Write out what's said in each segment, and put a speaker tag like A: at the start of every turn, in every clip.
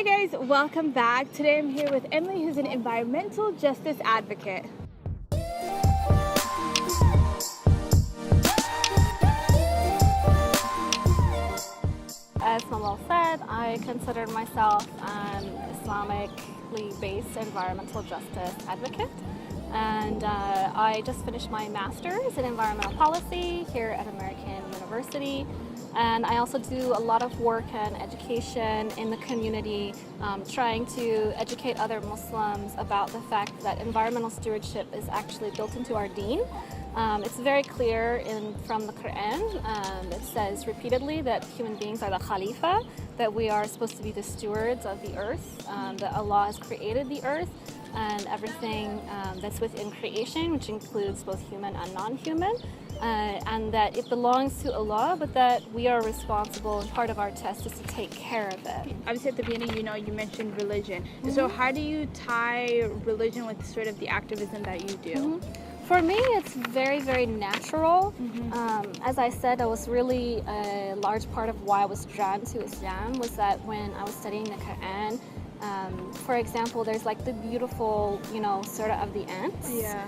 A: Hi guys, welcome back. Today I'm here with Emmalee, who's an environmental justice advocate.
B: As Malal said, I consider myself an Islamically based environmental justice advocate. And I just finished my master's in environmental policy here at American University. And I also do a lot of work and education in the community, trying to educate other Muslims about the fact that environmental stewardship is actually built into our deen. It's very clear from the Quran. It says repeatedly that human beings are the Khalifa, that we are supposed to be the stewards of the earth, that Allah has created the earth and everything that's within creation, which includes both human and non-human. And that it belongs to Allah, but that we are responsible, and part of our test is to take care of it.
A: Obviously at the beginning, you mentioned religion. So how do you tie religion with sort of the activism that you do?
B: For me, it's very, very natural. As I said, that was really a large part of why I was drawn to Islam, was that when I was studying the Quran, for example, there's like the beautiful, surah of the ants.
A: Yeah.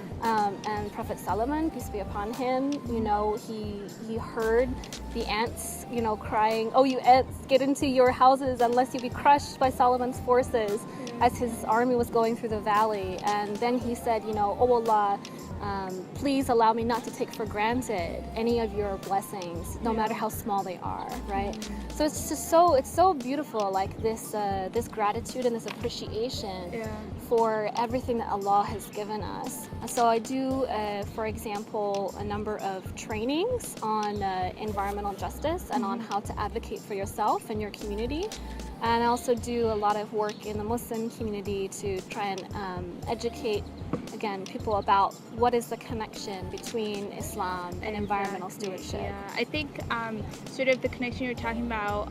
B: And Prophet Solomon, peace be upon him, he heard the ants, crying, "Oh, you ants, get into your houses unless you be crushed by Solomon's forces," as his army was going through the valley. And then he said, "Oh Allah, please allow me not to take for granted any of your blessings, no matter how small they are," right? So it's just so beautiful, like this gratitude and this appreciation for everything that Allah has given us. So I do, for example, a number of trainings on environmental justice and on how to advocate for yourself and your community. And I also do a lot of work in the Muslim community to try and educate, again, people about what is the connection between Islam and environmental stewardship.
A: Yeah, I think sort of the connection you're talking about,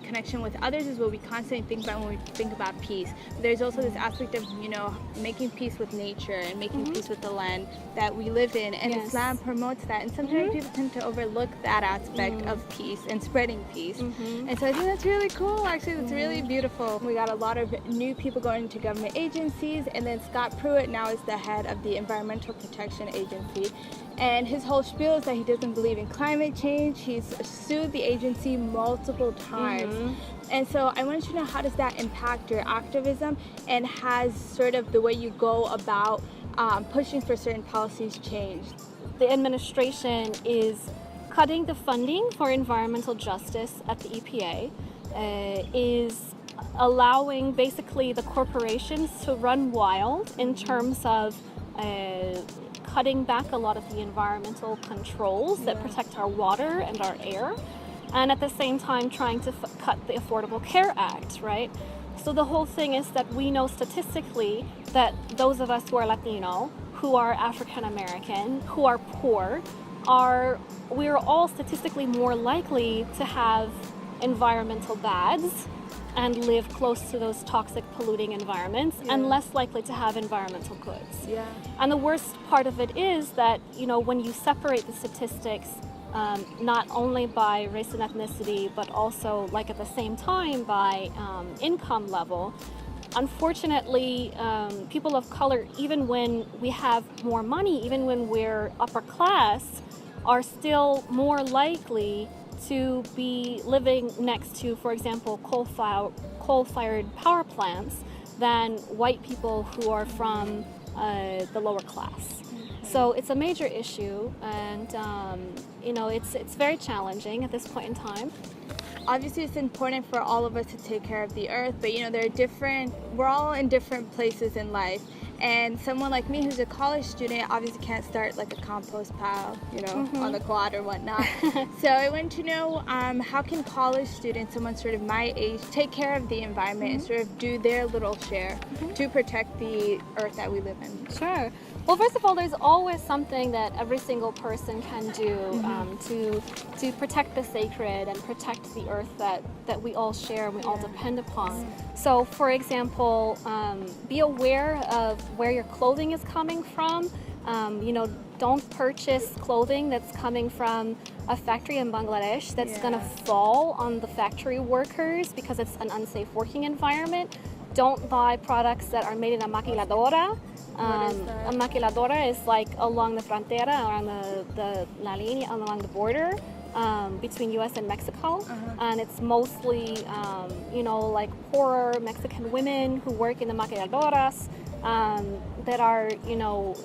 A: connection with others, is what we constantly think about when we think about peace. But there's also this aspect of, making peace with nature and making peace with the land that we live in. And Islam promotes that. And sometimes people tend to overlook that aspect of peace and spreading peace. And so I think that's really cool, actually. That's really beautiful. We got a lot of new people going into government agencies, and then Scott Pruitt now is the head of the Environmental Protection Agency. And his whole spiel is that he doesn't believe in climate change. He's sued the agency multiple times. And so I wanted to know, how does that impact your activism, and has sort of the way you go about pushing for certain policies changed?
B: The administration is cutting the funding for environmental justice at the EPA, is allowing basically the corporations to run wild in terms of cutting back a lot of the environmental controls that protect our water and our air, and at the same time trying to cut the Affordable Care Act, right? So the whole thing is that we know statistically that those of us who are Latino, who are African American, who are poor, we're all statistically more likely to have environmental bads and live close to those toxic, polluting environments, and less likely to have environmental goods. And the worst part of it is that, when you separate the statistics, not only by race and ethnicity, but also, like, at the same time by income level, unfortunately, people of color, even when we have more money, even when we're upper class, are still more likely to be living next to, for example, coal-fired power plants than white people who are from the lower class. So it's a major issue, and it's very challenging at this point in time.
A: Obviously, it's important for all of us to take care of the earth, but we're all in different places in life. And someone like me who's a college student obviously can't start like a compost pile, on the quad or whatnot. So I want to know, how can college students, someone sort of my age, take care of the environment and sort of do their little share to protect the earth that we live in?
B: Sure. Well, first of all, there's always something that every single person can do to protect the sacred and protect the earth that we all share and we all depend upon. So, for example, be aware of where your clothing is coming from. Don't purchase clothing that's coming from a factory in Bangladesh that's
A: Yeah.
B: going to fall on the factory workers because it's an unsafe working environment. Don't buy products that are made in a maquiladora.
A: What is that?
B: A maquiladora is like along the frontera, along the la línea, along the border between U.S. and Mexico, and it's mostly like poorer Mexican women who work in the maquiladoras that are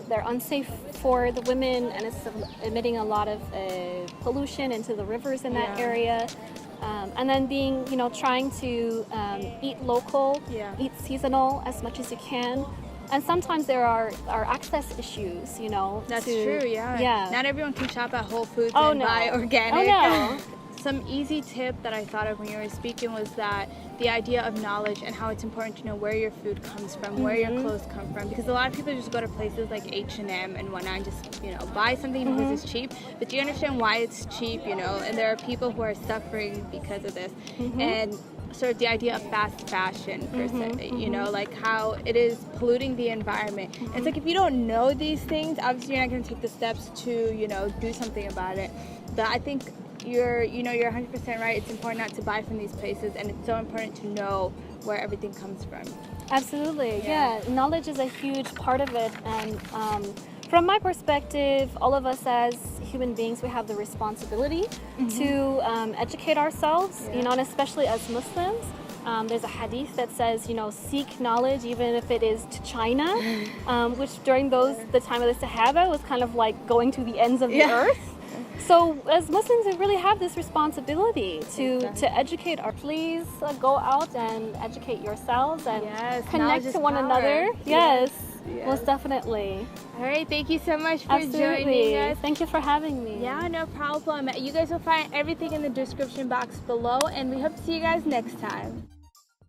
B: they're unsafe for the women, and it's emitting a lot of pollution into the rivers in that
A: Yeah.
B: area. And then trying to eat local, eat seasonal as much as you can. And sometimes there are access issues,
A: That's
B: to-
A: true, yeah.
B: Yeah.
A: Not everyone can shop at Whole Foods
B: Oh,
A: and
B: no.
A: buy organic.
B: Oh, no.
A: Some easy tip that I thought of when you were speaking was that the idea of knowledge and how it's important to know where your food comes from, where your clothes come from. Because a lot of people just go to places like H&M and whatnot and just, buy something because it's cheap. But do you understand why it's cheap, And there are people who are suffering because of this. And sort of the idea of fast fashion per se, like how it is polluting the environment. It's like if you don't know these things, obviously you're not going to take the steps to, do something about it. But I think you're 100% right. It's important not to buy from these places, and it's so important to know where everything comes from.
B: Absolutely, yeah. Knowledge is a huge part of it, and from my perspective, all of us as human beings, we have the responsibility to educate ourselves, and especially as Muslims. There's a hadith that says, seek knowledge even if it is to China, which during the time of the Sahaba was kind of like going to the ends of the earth. So as Muslims, we really have this responsibility to educate our. Please go out and educate yourselves and connect to one another. Yes, most definitely.
A: All right, thank you so much for
B: Absolutely.
A: joining us.
B: Thank you for having me.
A: Yeah, no problem. You guys will find everything in the description box below, and we hope to see you guys next time.